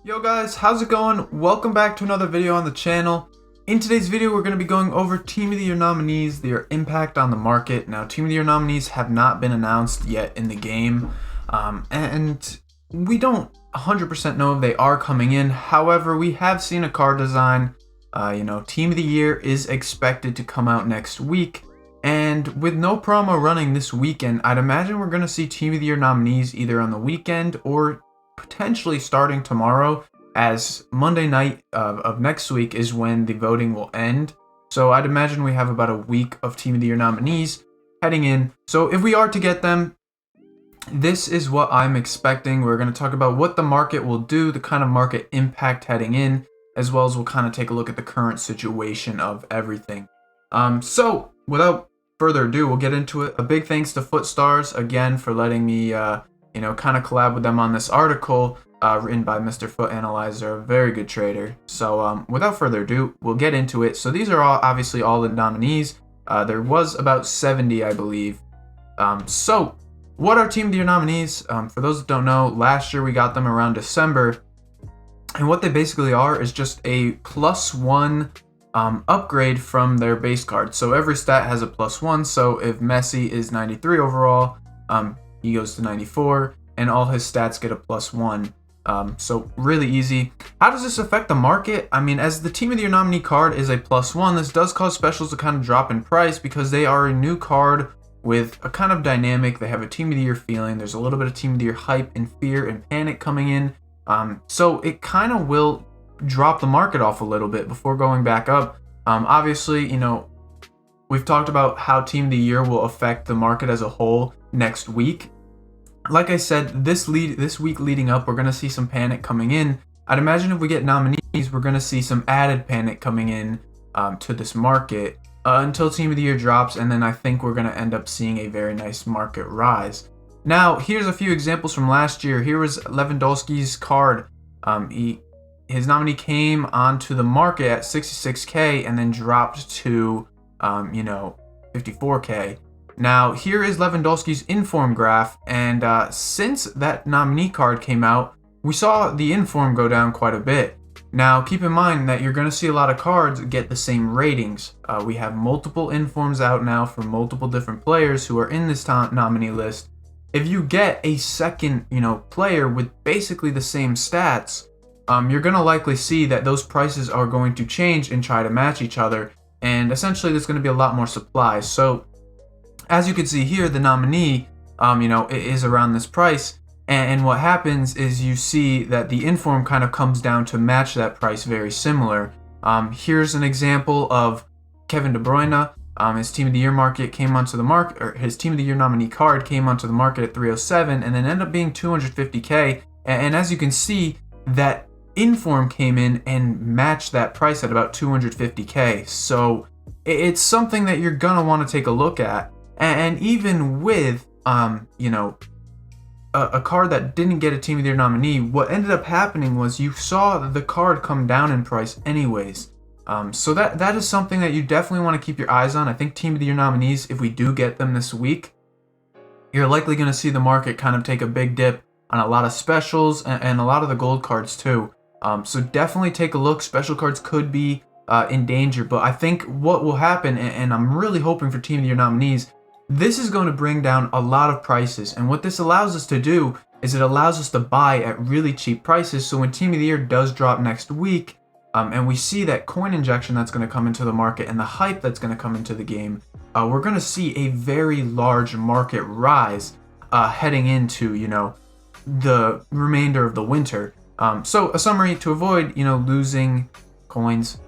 Yo guys, how's it going? Welcome back to another video on the channel. In today's video, we're going to be going over Team of the Year nominees, their impact on the market. Now, Team of the Year nominees have not been announced yet in the game, and we don't 100% know if they are coming in. However, we have seen a card design. Team of the Year is expected to come out next week, and with no promo running this weekend, I'd imagine we're going to see Team of the Year nominees either on the weekend or potentially starting tomorrow, as Monday night of next week is when the voting will end. So I'd imagine we have about a week of Team of the Year nominees heading in. So if we are to get them, this is what I'm expecting. We're going to talk about what the market will do, the kind of market impact heading in, as well as we'll kind of take a look at the current situation of everything. So without further ado, we'll get into it. A big thanks to Footstars again for letting me kind of collab with them on this article written by Mr. Foot Analyzer, a very good trader. So without further ado, we'll get into it. So these are obviously all the nominees. There was about 70, I believe. So what are Team of the Year nominees? For those that don't know, last year we got them around December. And what they basically are is just a +1 upgrade from their base card. So every stat has a +1. So if Messi is 93 overall, he goes to 94, and all his stats get a +1. So really easy. How does this affect the market? I mean, as the Team of the Year nominee card is a +1, this does cause specials to kind of drop in price because they are a new card with a kind of dynamic. They have a Team of the Year feeling. There's a little bit of Team of the Year hype and fear and panic coming in. So it kind of will drop the market off a little bit before going back up. Obviously, we've talked about how Team of the Year will affect the market as a whole next week. Like I said, this week leading up, we're going to see some panic coming in. I'd imagine if we get nominees, we're going to see some added panic coming in to this market until Team of the Year drops, and then I think we're going to end up seeing a very nice market rise. Now, here's a few examples from last year. Here was Lewandowski's card. His nominee came onto the market at 66K and then dropped to 54K. Now, here is Lewandowski's inform graph, and since that nominee card came out, we saw the inform go down quite a bit. Now, keep in mind that you're going to see a lot of cards get the same ratings. We have multiple informs out now for multiple different players who are in this nominee list. If you get a second, player with basically the same stats, you're going to likely see that those prices are going to change and try to match each other, and essentially there's going to be a lot more supply. So as you can see here, the nominee, it is around this price, and what happens is you see that the inform kind of comes down to match that price very similar. Here's an example of Kevin De Bruyne. His Team of the Year market came onto the market, or his Team of the Year nominee card came onto the market at 307, and then ended up being 250K. And as you can see, that inform came in and matched that price at about 250K. So it's something that you're gonna want to take a look at. And even with, a card that didn't get a Team of the Year nominee, what ended up happening was you saw the card come down in price anyways. So that is something that you definitely want to keep your eyes on. I think Team of the Year nominees, if we do get them this week, you're likely going to see the market kind of take a big dip on a lot of specials and a lot of the gold cards too. So definitely take a look. Special cards could be in danger, but I think what will happen, and I'm really hoping for Team of the Year nominees, this is going to bring down a lot of prices, and what this allows us to do is it allows us to buy at really cheap prices. So when Team of the Year does drop next week, and we see that coin injection that's going to come into the market and the hype that's going to come into the game, we're going to see a very large market rise heading into the remainder of the winter. So a summary: to avoid losing coins,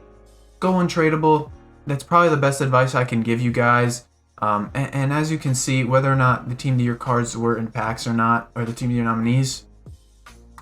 go untradeable. That's probably the best advice I can give you guys. And as you can see, whether or not the Team of the Year cards were in packs or not, or the Team of the Year nominees,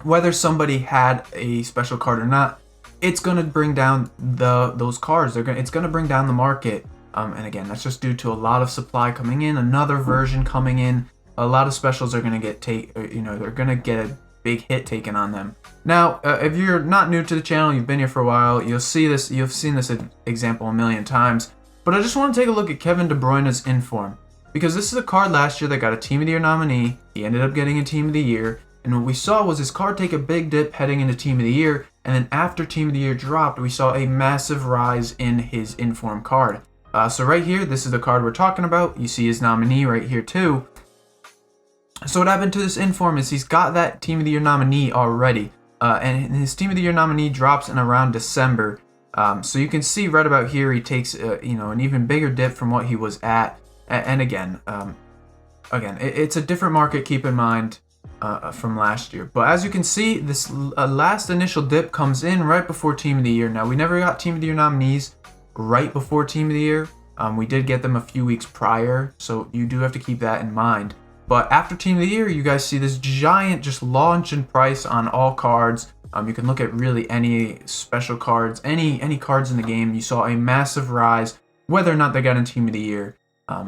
whether somebody had a special card or not, it's going to bring down those cards. It's going to bring down the market. And again, that's just due to a lot of supply coming in, another version coming in. A lot of specials are going to get they're going to get a big hit taken on them. Now, if you're not new to the channel, you've been here for a while, you'll see this. You've seen this example a million times. But I just want to take a look at Kevin De Bruyne's inform, because this is a card last year that got a Team of the Year nominee. He ended up getting a Team of the Year. And what we saw was his card take a big dip heading into Team of the Year, and then after Team of the Year dropped, we saw a massive rise in his inform card. So right here, this is the card we're talking about. You see his nominee right here too. So what happened to this inform is he's got that Team of the Year nominee already, and his Team of the Year nominee drops in around December. So you can see right about here he takes an even bigger dip from what he was at. And again, it's a different market. Keep in mind. From last year. But as you can see, this last initial dip comes in right before Team of the Year. Now, we never got Team of the Year nominees right before Team of the Year. We did get them a few weeks prior, so you do have to keep that in mind. But after Team of the Year, you guys see this giant just launch in price on all cards. You can look at really any special cards, any cards in the game. You saw a massive rise, whether or not they got in Team of the Year.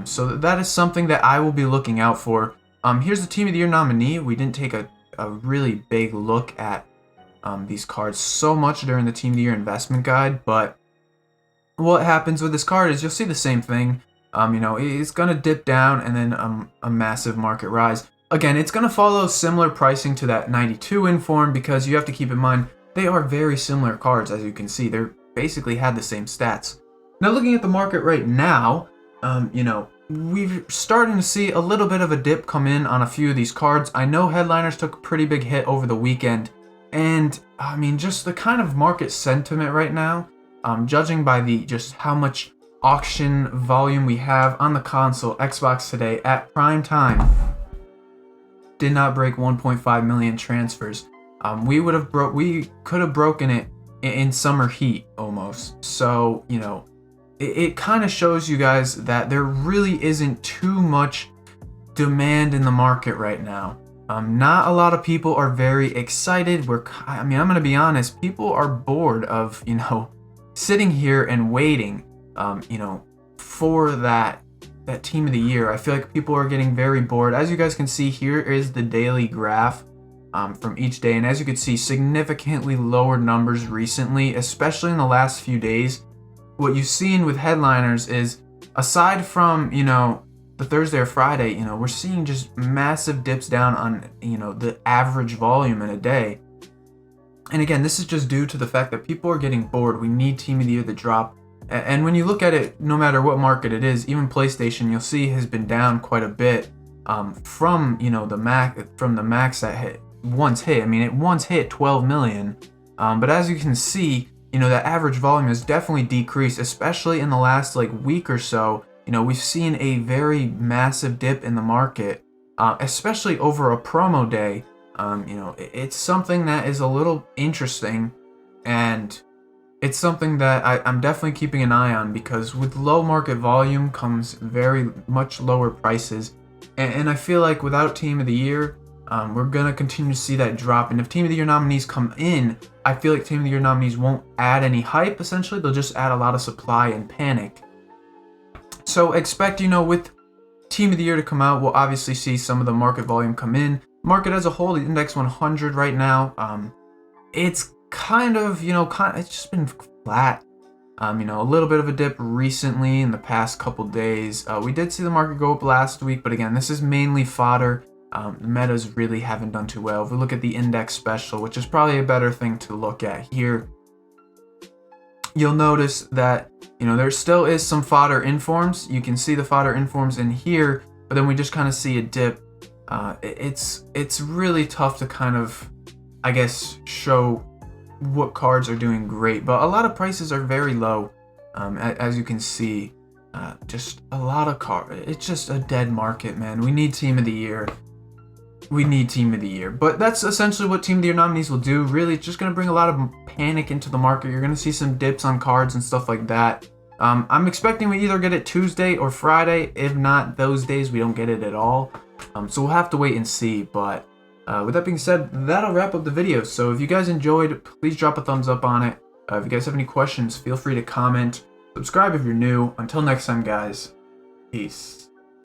So that is something that I will be looking out for. Here's the Team of the Year nominee. We didn't take a really big look at these cards so much during the Team of the Year investment guide, but what happens with this card is you'll see the same thing. It's going to dip down and then a massive market rise. Again, it's going to follow similar pricing to that 92 inform because you have to keep in mind they are very similar cards. As you can see, they basically had the same stats. Now, looking at the market right now, we're starting to see a little bit of a dip come in on a few of these cards. I know headliners took a pretty big hit over the weekend, and I mean, just the kind of market sentiment right now, judging by just how much auction volume we have on the console, Xbox today at prime time, did not break 1.5 million transfers. We could have broken it in summer heat almost. So it kind of shows you guys that there really isn't too much demand in the market right now. Not a lot of people are very excited. I'm going to be honest, people are bored of, sitting here and waiting, for that Team of the Year. I feel like people are getting very bored. As you guys can see, here is the daily graph from each day. And as you can see, significantly lower numbers recently, especially in the last few days. What you've seen with headliners is, aside from, the Thursday or Friday, we're seeing just massive dips down on, the average volume in a day. And again, this is just due to the fact that people are getting bored. We need Team of the Year to drop. And when you look at it, no matter what market it is, even PlayStation, you'll see has been down quite a bit from, the max that once hit. I mean, it once hit 12 million. But as you can see, that average volume has definitely decreased, especially in the last week or so. We've seen a very massive dip in the market, especially over a promo day. It's something that is a little interesting, and it's something that I'm definitely keeping an eye on, because with low market volume comes very much lower prices. And I feel like without Team of the Year, we're going to continue to see that drop. And if Team of the Year nominees come in, I feel like Team of the Year nominees won't add any hype, essentially. They'll just add a lot of supply and panic. So expect, with Team of the Year to come out, we'll obviously see some of the market volume come in. Market as a whole, the index 100 right now, it's kind of, it's just been flat. A little bit of a dip recently in the past couple days. We did see the market go up last week, but again, this is mainly fodder. The metas really haven't done too well. If we look at the index special, which is probably a better thing to look at here, you'll notice that, there still is some fodder informs. You can see the fodder informs in here, but then we just kind of see a dip. It's really tough to kind of, I guess, show what cards are doing great, but a lot of prices are very low. As you can see, just a lot of cards. It's just a dead market, man. We need Team of the Year. But that's essentially what Team of the Year nominees will do. Really, it's just going to bring a lot of panic into the market. You're going to see some dips on cards and stuff like that. I'm expecting we either get it Tuesday or Friday. If not those days, we don't get it at all. So we'll have to wait and see. But with that being said, that'll wrap up the video. So if you guys enjoyed, please drop a thumbs up on it. If you guys have any questions, feel free to comment. Subscribe if you're new. Until next time, guys. Peace.